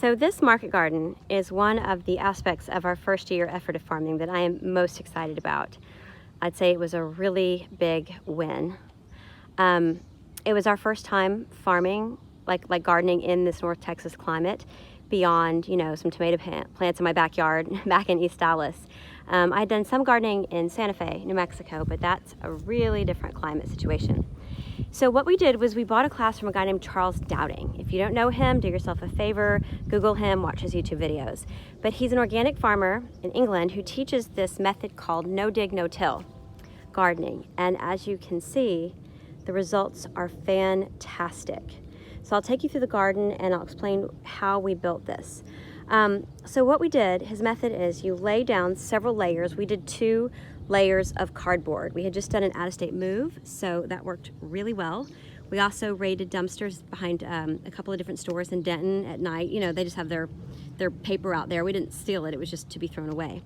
So this market garden is one of the aspects of our first year effort of farming that I am most excited about. I'd say it was a really big win. It was our first time farming, like gardening in this North Texas climate, beyond, you know, some tomato plants in my backyard back in East Dallas. I'd done some gardening in Santa Fe, New Mexico, but that's a really different climate situation. So what we did was we bought a class from a guy named Charles Dowding. If you don't know him, do yourself a favor, Google him, watch his YouTube videos. But he's an organic farmer in England who teaches this method called no dig, no till gardening. And as you can see, the results are fantastic. So I'll take you through the garden and I'll explain how we built this. So what we did, his method is you lay down several layers. We did 2 layers of cardboard. We had just done an out-of-state move, so that worked really well. We also raided dumpsters behind a couple of different stores in Denton at night. You know, they just have their paper out there. We didn't steal it, it was just to be thrown away.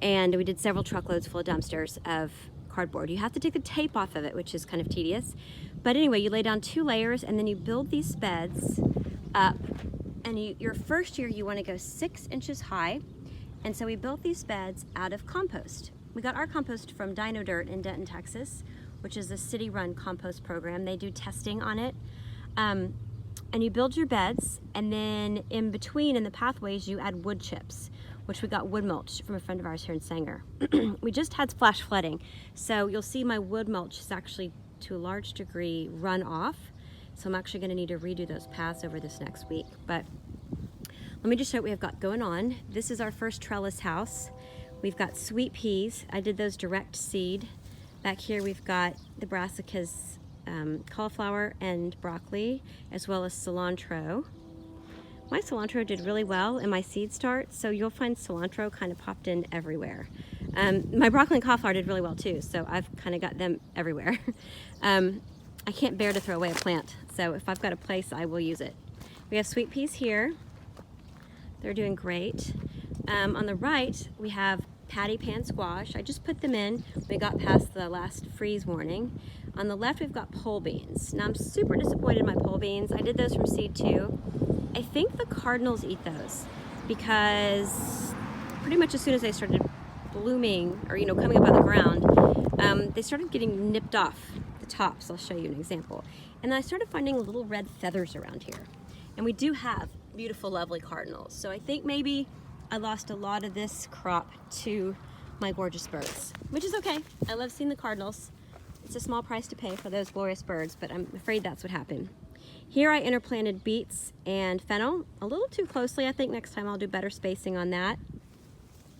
And we did several truckloads full of dumpsters of cardboard. You have to take the tape off of it, which is kind of tedious. But anyway, you lay down 2 layers and then you build these beds up. And your first year you want to go 6 inches high. And so we built these beds out of compost. We got our compost from Dino Dirt in Denton, Texas, which is a city-run compost program. They do testing on it. And you build your beds, and then in between, in the pathways, you add wood chips, which we got wood mulch from a friend of ours here in Sanger. We just had flash flooding, so you'll see my wood mulch is actually, to a large degree, run off. So I'm actually going to need to redo those paths over this next week. But let me just show what we have got going on. This is our first trellis house. We've got sweet peas. I did those direct seed. Back here we've got the brassicas, cauliflower and broccoli, as well as cilantro. My cilantro did really well in my seed start, so you'll find cilantro kind of popped in everywhere. My broccoli and cauliflower did really well too, so I've kind of got them everywhere. I can't bear to throw away a plant, so if I've got a place, I will use it. We have sweet peas here. They're doing great. On the right, we have patty pan squash. I just put them in. We got past the last freeze warning. On the left, we've got pole beans. Now, I'm super disappointed in my pole beans. I did those from seed too. I think the cardinals eat those because pretty much as soon as they started blooming or, you know, coming up out of the ground, they started getting nipped off the tops. I'll show you an example. And then I started finding little red feathers around here. And we do have beautiful, lovely cardinals. So I think maybe I lost a lot of this crop to my gorgeous birds, which is okay. I love seeing the cardinals. It's a small price to pay for those glorious birds, but I'm afraid that's what happened. Here I interplanted beets and fennel a little too closely. I think next time I'll do better spacing on that.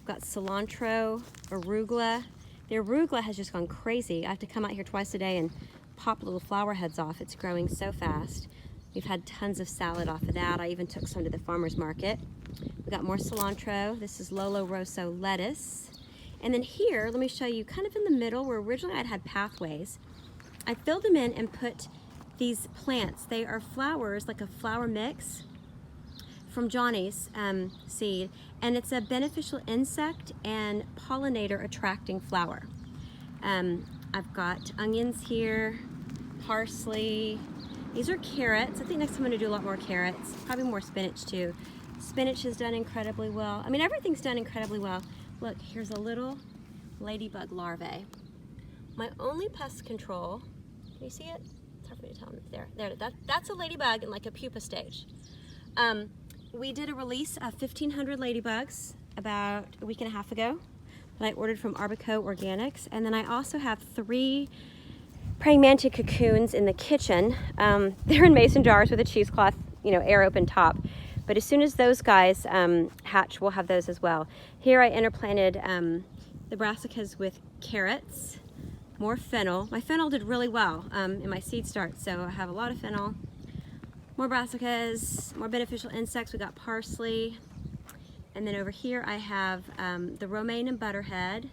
Got cilantro, arugula. The arugula has just gone crazy. I have to come out here twice a day and pop little flower heads off. It's growing so fast. We've had tons of salad off of that. I even took some to the farmer's market. We got more cilantro. This is Lolo Rosso lettuce. And then here, let me show you kind of in the middle where originally I'd had pathways. I filled them in and put these plants. They are flowers, like a flower mix from Johnny's seed. And it's a beneficial insect and pollinator attracting flower. I've got onions here, parsley. These are carrots. I think next time I'm gonna do a lot more carrots, probably more spinach too. Spinach has done incredibly well. I mean, everything's done incredibly well. Look, here's a little ladybug larvae. My only pest control, can you see it? It's hard for me to tell them. There, that's a ladybug in like a pupa stage. We did a release of 1,500 ladybugs about a week and a half ago that I ordered from Arbico Organics. And then I also have 3 praying mantis cocoons in the kitchen. They're in mason jars with a cheesecloth, you know, air open top. But as soon as those guys hatch, we'll have those as well. Here I interplanted the brassicas with carrots, more fennel. My fennel did really well in my seed start, so I have a lot of fennel. More brassicas, more beneficial insects. We got parsley. And then over here I have the romaine and butterhead,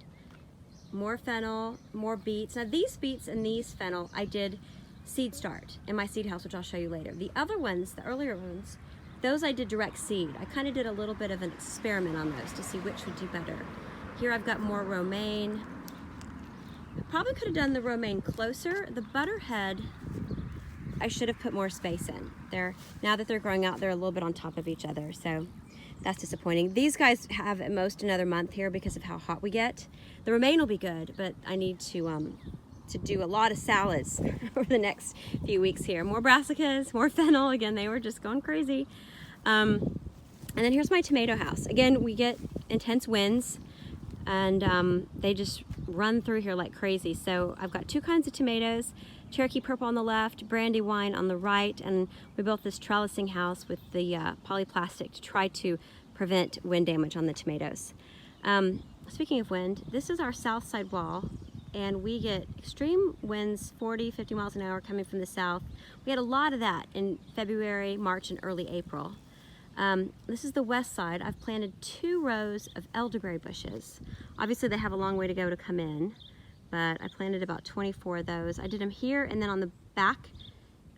more fennel, more beets. Now these beets and these fennel, I did seed start in my seed house, which I'll show you later. The other ones, the earlier ones, those I did direct seed. I kind of did a little bit of an experiment on those to see which would do better. Here I've got more romaine. I probably could have done the romaine closer. The butterhead I should have put more space in. Now that they're growing out, they're a little bit on top of each other, so that's disappointing. These guys have at most another month here because of how hot we get. The romaine will be good, but I need to do a lot of salads over the next few weeks here. More brassicas, more fennel. Again, they were just going crazy. And then here's my tomato house. Again, we get intense winds, and they just run through here like crazy. So I've got two kinds of tomatoes, Cherokee Purple on the left, Brandywine on the right, and we built this trellising house with the polyplastic to try to prevent wind damage on the tomatoes. Speaking of wind, this is our south side wall, and we get extreme winds, 40, 50 miles an hour coming from the south. We had a lot of that in February, March, and early April. This is the west side. I've planted 2 rows of elderberry bushes. Obviously they have a long way to go to come in, but I planted about 24 of those. I did them here, and then on the back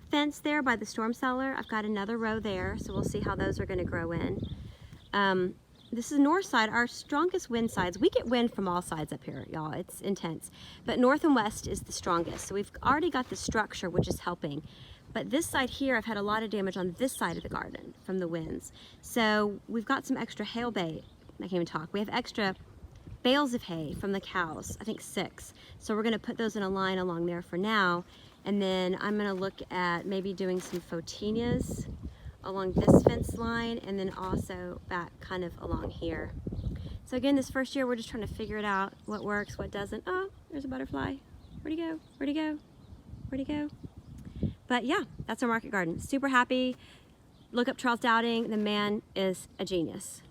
fence there by the storm cellar, I've got another row there, so we'll see how those are going to grow in. This is north side, our strongest wind sides. We get wind from all sides up here, y'all. It's intense. But north and west is the strongest. So we've already got the structure, which is helping. But this side here, I've had a lot of damage on this side of the garden from the winds. So we've got some extra hail bait. I can't even talk. We have extra bales of hay from the cows, I think 6. So we're gonna put those in a line along there for now. And then I'm gonna look at maybe doing some photinias along this fence line, and then also back kind of along here. So again, this first year, we're just trying to figure it out, what works, what doesn't. Oh, there's a butterfly. Where'd he go? Where'd he go? Where'd he go? But yeah, that's our market garden. Super happy. Look up Charles Dowding. The man is a genius.